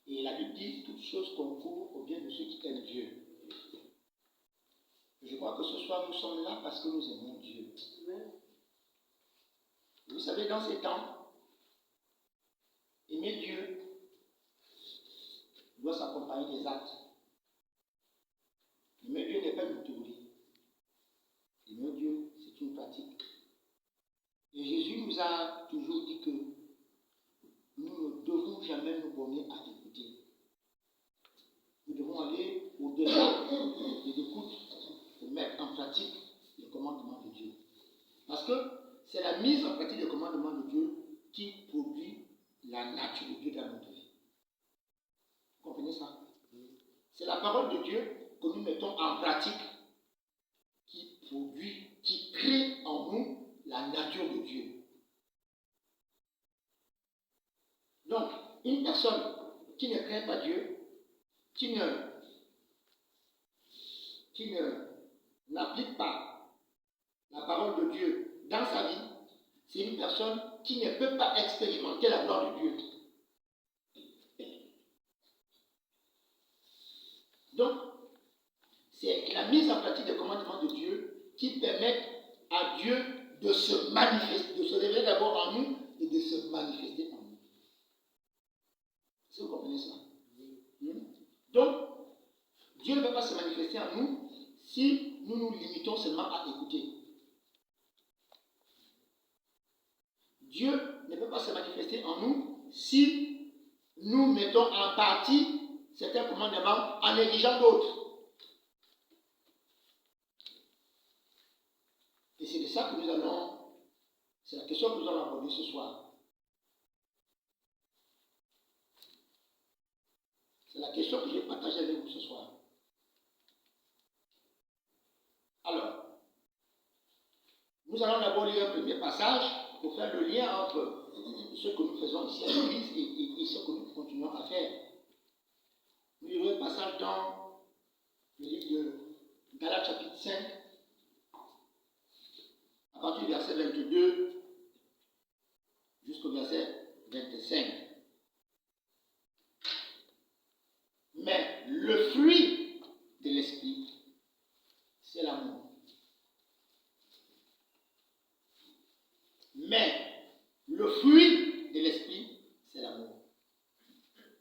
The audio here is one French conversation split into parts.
Et la Bible dit, toutes choses concourent au bien de ceux qui aiment Dieu. Je crois que ce soir, nous sommes là parce que nous aimons Dieu. Vous savez, dans ces temps, aimer Dieu doit s'accompagner des actes. Aimer Dieu n'est pas une théorie. Aimer Dieu, c'est une pratique. Et Jésus nous a toujours dit que nous ne devons jamais nous borner à écouter. Nous devons aller au-delà de l'écoute pour mettre en pratique les commandements de Dieu. Parce que c'est la mise en pratique des commandements de Dieu qui produit la nature de Dieu dans notre vie. Vous comprenez ça? C'est la parole de Dieu que nous mettons en pratique qui produit, qui crée en nous la nature de Dieu. Donc, une personne qui ne craint pas Dieu, qui n'applique pas la parole de Dieu dans sa vie, c'est une personne qui ne peut pas expérimenter la gloire de Dieu. Donc, c'est la mise en pratique des commandements de Dieu qui permettent à Dieu de se manifester, de se révéler d'abord en nous et de se manifester en nous. Est-ce que vous comprenez ça? Donc, Dieu ne peut pas se manifester en nous si nous nous limitons seulement à écouter. Dieu ne peut pas se manifester en nous si nous mettons en partie certains commandements en négligeant d'autres. Et c'est de ça que c'est la question que nous allons aborder ce soir. C'est la question que je vais partager avec vous ce soir. Alors, nous allons d'abord lire un premier passage pour faire le lien entre ce que nous faisons ici à l'église et ce que nous continuons à faire. Nous lirons un passage dans le livre de Galates chapitre 5, à partir du verset 22 jusqu'au verset 25. Mais le fruit de l'esprit, c'est l'amour. Mais le fruit de l'esprit, c'est l'amour.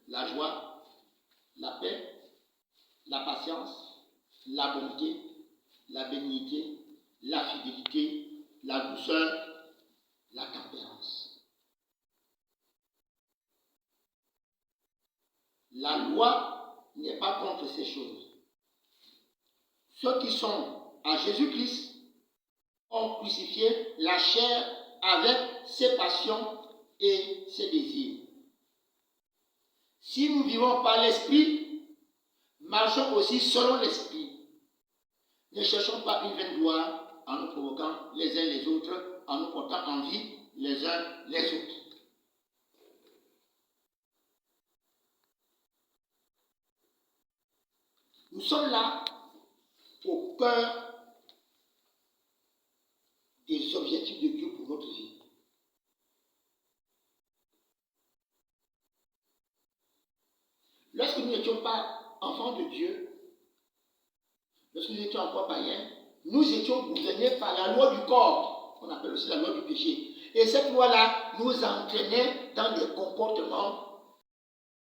La joie, la paix, la patience, la bonté, la bénignité, la fidélité, la douceur, la tempérance. La loi n'est pas contre ces choses. Ceux qui sont à Jésus-Christ ont crucifié la chair avec ses passions et ses désirs. Si nous vivons par l'esprit, marchons aussi selon l'esprit. Ne cherchons pas une vaine gloire en nous provoquant les uns les autres, en nous portant envie les uns les autres. Nous sommes là au cœur des objectifs de Dieu pour notre vie. Lorsque nous n'étions pas enfants de Dieu, lorsque nous étions encore païens, nous étions gouvernés par la loi du corps, qu'on appelle aussi la loi du péché. Et cette loi-là nous entraînait dans des comportements